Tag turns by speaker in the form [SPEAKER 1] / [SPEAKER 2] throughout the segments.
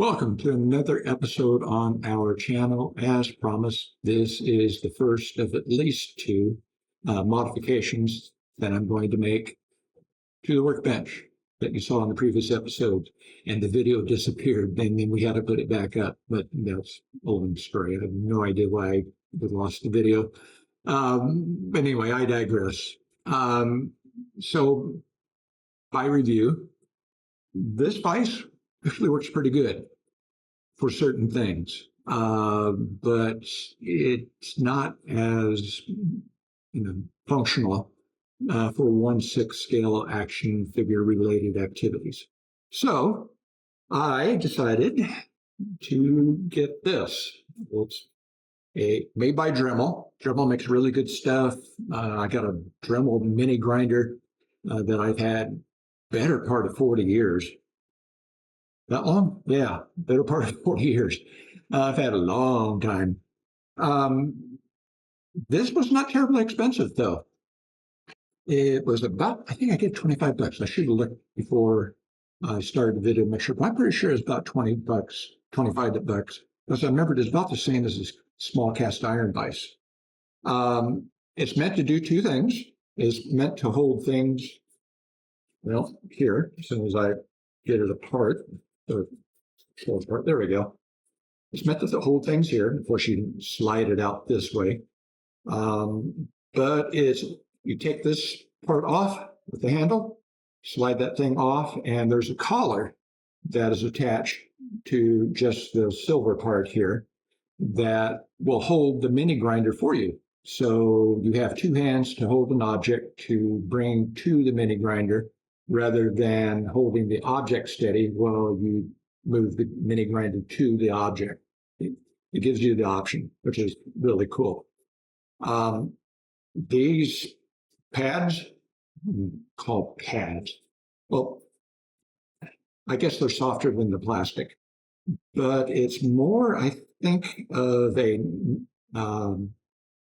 [SPEAKER 1] Welcome to another episode on our channel. As promised, this is the first of at least two modifications that I'm going to make to the workbench that you saw in the previous episode. And the video disappeared, and then we had to put it back up. But that's a long story. I have no idea why we lost the video. But anyway, I digress. So by review, this vise actually works pretty good for certain things, but it's not as functional for 1/6 scale action figure related activities. So I decided to get this. It's made by Dremel. Dremel makes really good stuff. I got a Dremel mini grinder that I've had better part of 40 years. That long? Yeah, better part of 40 years. I've had a long time. This was not terribly expensive, though. It was about, I think I did $25. I should have looked before I started the video to make sure, but I'm pretty sure it's about $20, $25, because I remember it's about the same as this small cast iron vise. It's meant to do two things. It's meant to hold things, well, here, as soon as I get it apart. There we go. It's meant to hold things here. Of course, you can slide it out this way. But you take this part off with the handle, slide that thing off, and there's a collar that is attached to just the silver part here that will hold the mini grinder for you. So you have two hands to hold an object to bring to the mini grinder, rather than holding the object steady while you move the mini grinder to the object. It gives you the option, which is really cool. These pads, called pads, well, I guess they're softer than the plastic, but it's more, I think, of a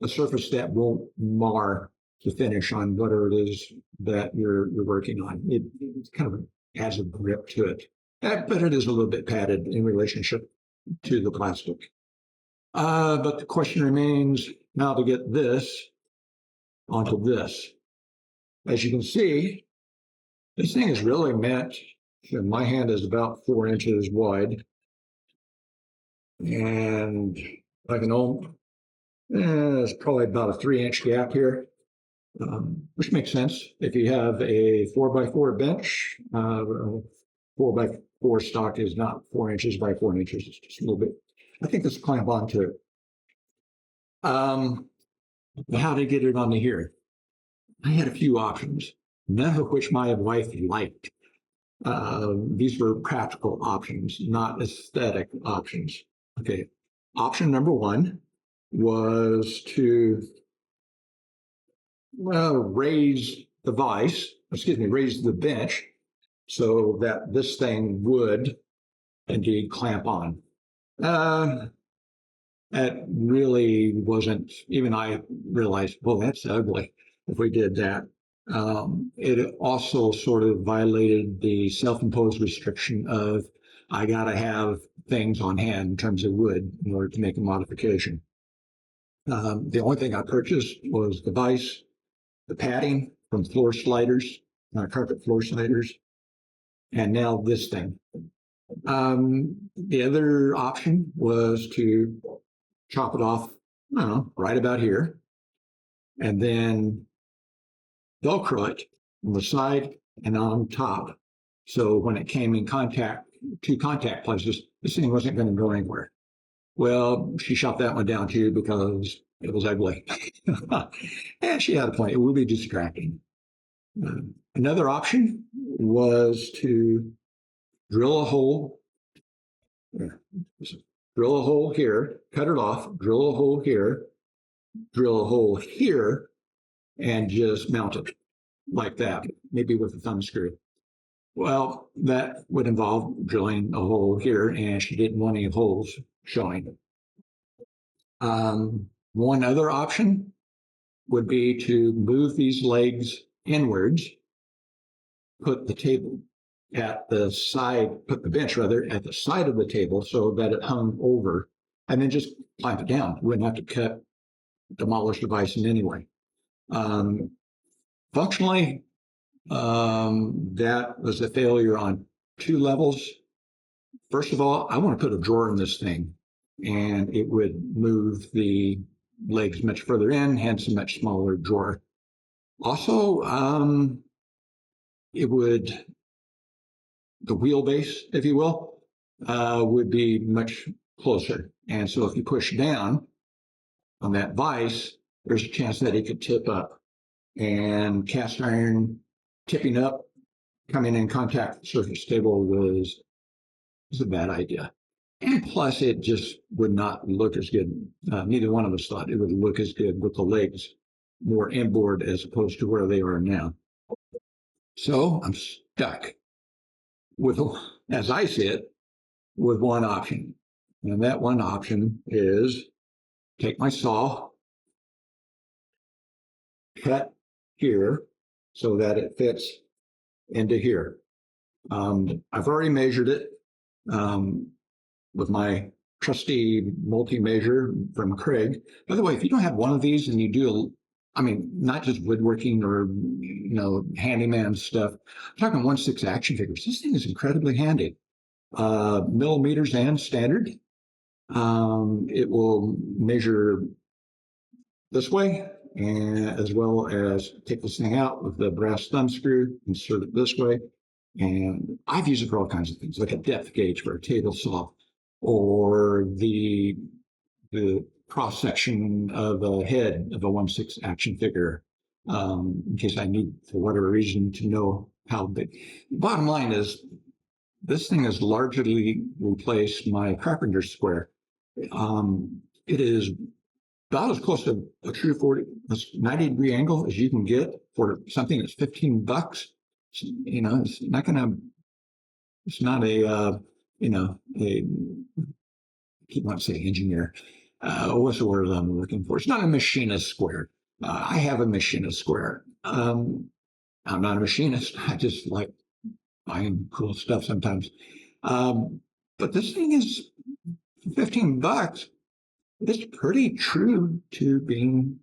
[SPEAKER 1] surface that won't mar the finish on whatever it is that you're working on. It kind of has a grip to it, but it is a little bit padded in relationship to the plastic. But the question remains now to get this onto this. As you can see, this thing is really meant, my hand is about 4 inches wide, and I can there's probably about a 3-inch gap here. Which makes sense if you have a 4x4 bench. 4x4 stock is not 4 inches by 4 inches. It's just a little bit. I think let's clamp onto it. How to get it onto here? I had a few options, none of which my wife liked. These were practical options, not aesthetic options. Okay, option number one was to raise the bench so that this thing would indeed clamp on. That really wasn't, even I realized, well, that's ugly if we did that. It also sort of violated the self-imposed restriction of I gotta have things on hand in terms of wood in order to make a modification. The only thing I purchased was the vise, the padding from floor sliders, carpet floor sliders, and now this thing. The other option was to chop it off, I don't know, right about here, and then Velcro it on the side and on top. So when it came in contact, two contact places, this thing wasn't going to go anywhere. Well, she shot that one down too because it was ugly. And she had a point. It would be distracting. Another option was to drill a hole here, cut it off, drill a hole here, drill a hole here, and just mount it like that, maybe with a thumb screw. Well, that would involve drilling a hole here, and she didn't want any holes showing. One other option would be to move these legs inwards, put the table at the side, put the bench rather at the side of the table so that it hung over, and then just clamp it down. You wouldn't have to demolish the vise in any way. Functionally, that was a failure on two levels. First of all, I want to put a drawer in this thing, and it would move the legs much further in, hence a much smaller drawer. Also, it would, the wheelbase, if you will, would be much closer. And so if you push down on that vise, there's a chance that it could tip up. And cast iron tipping up, coming in contact with the surface table was a bad idea. And plus, it just would not look as good. Neither one of us thought it would look as good with the legs more inboard as opposed to where they are now. So I'm stuck with, as I see it, with one option. And that one option is take my saw, cut here so that it fits into here. I've already measured it with my trusty multi-measure from Craig. By the way, if you don't have one of these and you do, I mean, not just woodworking or, handyman stuff, I'm talking 1/6 action figures. This thing is incredibly handy. Millimeters and standard. It will measure this way, and as well as take this thing out with the brass thumb screw, insert it this way. And I've used it for all kinds of things, like a depth gauge for a table saw, or the cross section of a head of a 1/6 action figure, in case I need, for whatever reason, to know how big. Bottom line is, this thing has largely replaced my carpenter square. It is about as close to a true 90-degree angle as you can get for something that's $15. It's not going to, it's not a, I keep wanting to say engineer. What's the word I'm looking for? It's not a machinist square. I have a machinist square. I'm not a machinist. I just like buying cool stuff sometimes. But this thing is $15. It's pretty true to being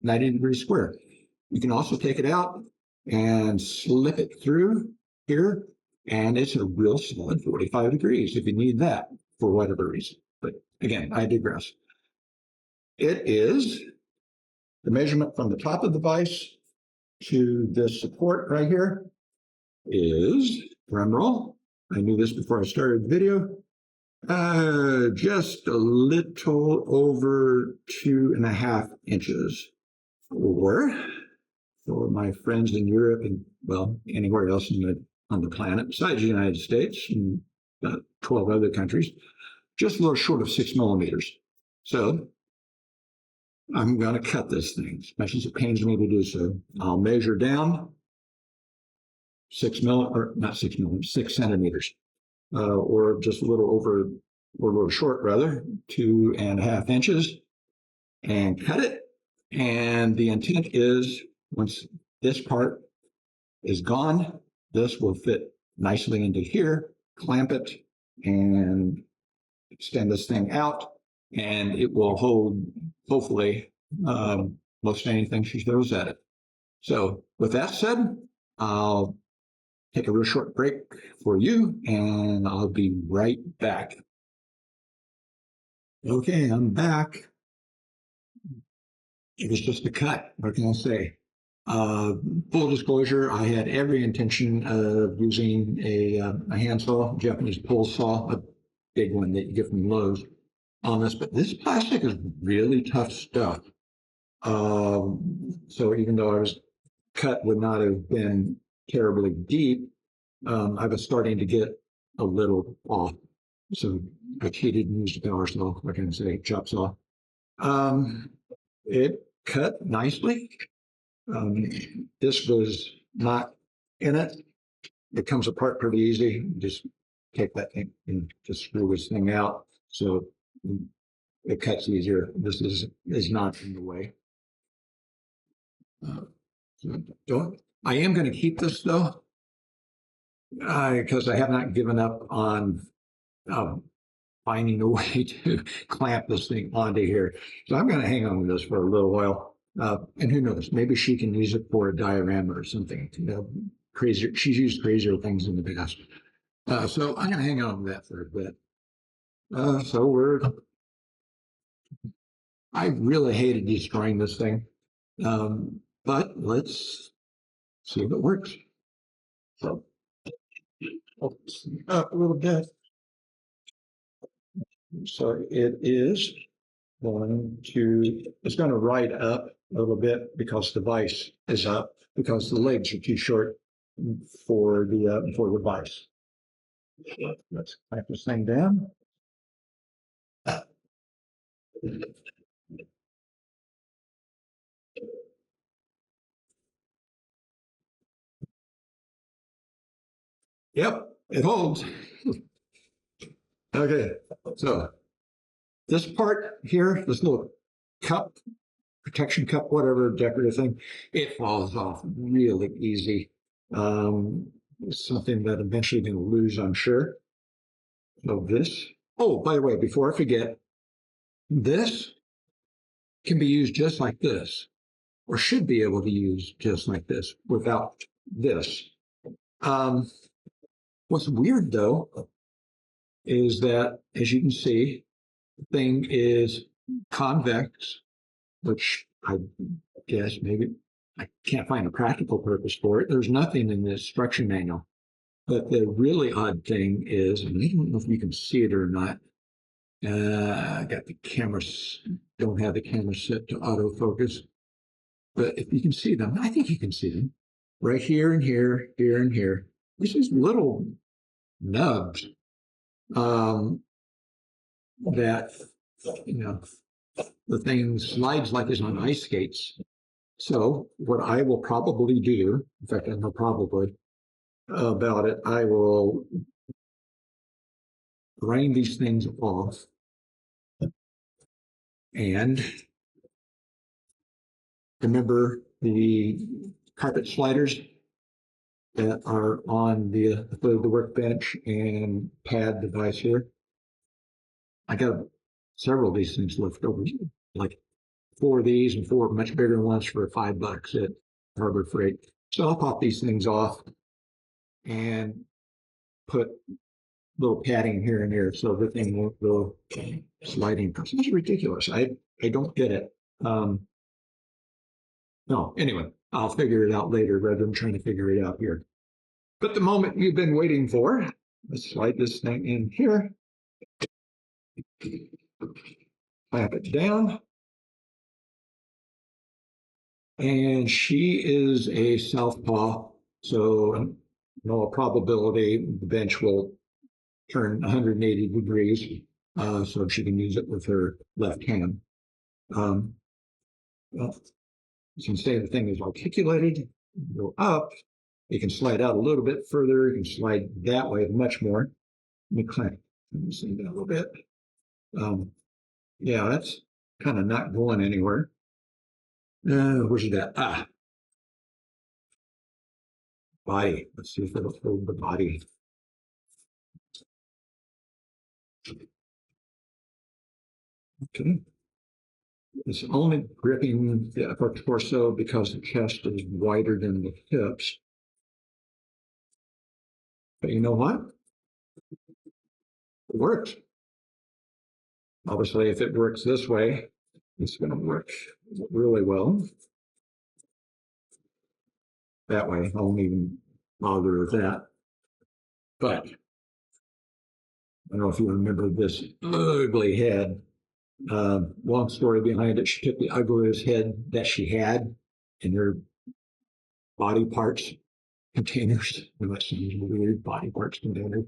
[SPEAKER 1] 90-degree square. You can also take it out and slip it through here, and it's a real solid 45 degrees if you need that for whatever reason. But again, I digress. It is the measurement from the top of the vise to this support right here is, drum roll, I knew this before I started the video, just a little over 2.5 inches. Or for my friends in Europe and, well, anywhere else on the planet besides the United States and 12 other countries, just a little short of 6 millimeters. So I'm going to cut this thing, as much as it pains me to do so. I'll measure down 6 centimeters, or just a little over, or a little short rather, 2.5 inches, and cut it. And the intent is, once this part is gone, this will fit nicely into here, clamp it, and extend this thing out, and it will hold, hopefully, most anything she throws at it. So with that said, I'll take a real short break for you, and I'll be right back. Okay, I'm back. It was just a cut. What can I say? Full disclosure, I had every intention of using a handsaw, Japanese pull saw, a big one that you get from Lowe's on this, but this plastic is really tough stuff. So even though I was cut would not have been terribly deep, I was starting to get a little off. So I cheated and used a power saw, what can I say, chop saw. It cut nicely. This was not in it. It comes apart pretty easy. Just take that thing and just screw this thing out. So it cuts easier. This is not in the way. I am going to keep this though. because I have not given up on um, finding a way to clamp this thing onto here. So I'm going to hang on with this for a little while. And who knows, maybe she can use it for a diorama or something. Crazier. She's used crazier things in the past. So I'm going to hang on with that for a bit. I really hated destroying this thing. But let's see if it works. So, up a little bit. So it's going to ride up a little bit because the vise is up because the legs are too short for the vise. Let's clamp this thing down. Yep, it holds. Okay, so this part here, this little cup, protection cup, whatever decorative thing, it falls off really easy. It's something that eventually going to lose, I'm sure. So this. Oh, by the way, before I forget, this can be used just like this, or should be able to use just like this without this. Um, what's weird though is that, as you can see, the thing is convex, which I guess maybe I can't find a practical purpose for it. There's nothing in the instruction manual. But the really odd thing is, and I don't know if you can see it or not. I got the cameras, don't have the camera set to autofocus. But if you can see them, I think you can see them right here and here, here and here. This is little nubs um, that, you know, the thing slides like it's on ice skates. So what I will probably do, in fact, I know probably about it, I will grind these things off and remember the carpet sliders that are on the workbench and pad device here. I got several of these things left over, like 4 of these and 4 much bigger ones for $5 at Harbor Freight. So I'll pop these things off and put little padding here and there so the thing won't go sliding. It's ridiculous. I don't get it. No, anyway, I'll figure it out later rather than trying to figure it out here. But the moment you've been waiting for, let's slide this thing in here, clamp it down. And she is a southpaw, so no probability the bench will turn 180 degrees, so she can use it with her left hand. Well, you can say the thing is articulated, go up, you can slide out a little bit further, you can slide that way much more. Let me clamp this thing down a little bit. Yeah, that's kind of not going anywhere. Where's it at? Body. Let's see if it'll hold the body. Okay. It's only gripping the upper torso because the chest is wider than the hips. But you know what? It works. Obviously, if it works this way, it's going to work really well. That way, I won't even bother with that. But I don't know if you remember this ugly head. Long story behind it, she took the ugliest head that she had in her body parts containers. That seems weird, body parts containers.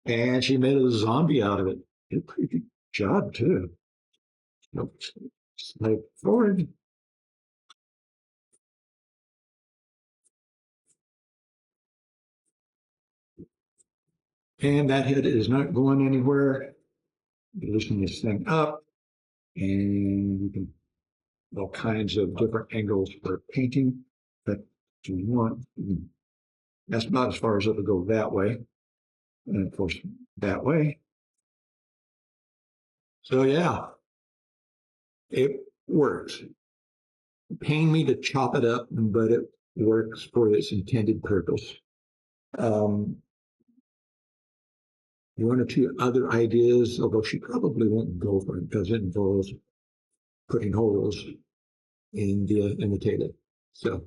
[SPEAKER 1] And she made a zombie out of it. Did a pretty good job, too. Nope. Slide forward. And that head is not going anywhere. Loosen this thing up, and you can all kinds of different angles for painting that you want. That's about as far as it'll go that way. And of course, that way. So yeah, it works. Pain me to chop it up, but it works for its intended purpose. Um, One or two other ideas, although she probably won't go for it because it involves putting holes in the table. So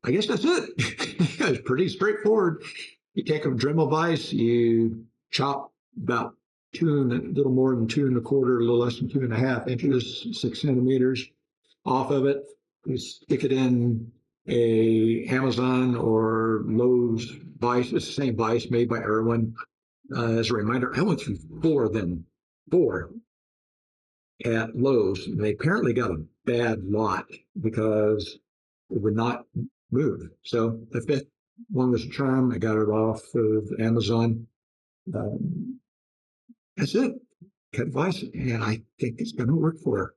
[SPEAKER 1] I guess that's it. It's pretty straightforward. You take a Dremel vise, you chop about a little more than 2 1/4, a little less than 2.5 inches, 6 centimeters off of it. You stick it in a Amazon or Lowe's vise. It's the same vise made by Irwin. As a reminder, I went through 4 of them, 4 at Lowe's. They apparently got a bad lot because it would not move. So the 5th one was a charm. I got it off of Amazon. Um, that's it. Cut vise, and I think it's going to work for her.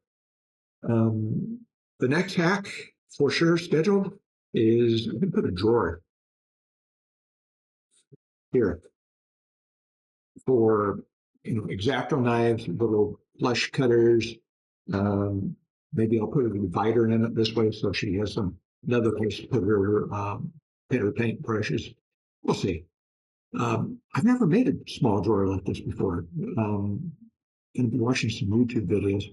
[SPEAKER 1] The next hack, for sure, scheduled is I'm going to put a drawer here for X-Acto knives, little flush cutters. Maybe I'll put a divider in it this way so she has another place to put her paint brushes. We'll see. I've never made a small drawer like this before. Going to be watching some YouTube videos,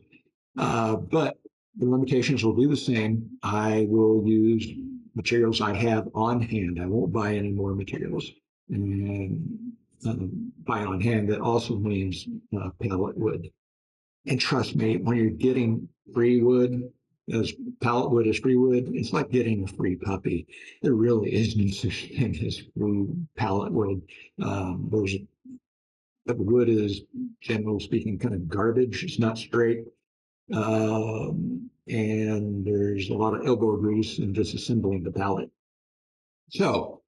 [SPEAKER 1] but the limitations will be the same. I will use materials I have on hand. I won't buy any more materials. And buy on hand, that also means pallet wood. And trust me, when you're getting free wood, as pallet wood is free wood, it's like getting a free puppy. There really isn't such thing as free pallet wood. The wood is, generally speaking, kind of garbage. It's not straight. And there's a lot of elbow grease in disassembling the pallet. So,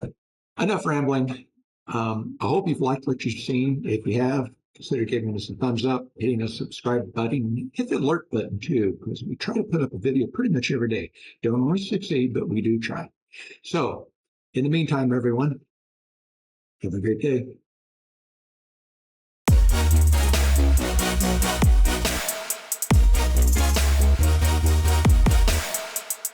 [SPEAKER 1] enough rambling. I hope you've liked what you've seen. If you have, consider giving us a thumbs up, hitting the subscribe button, hit the alert button too, because we try to put up a video pretty much every day. Don't always succeed, but we do try. So, in the meantime, everyone, have a great day.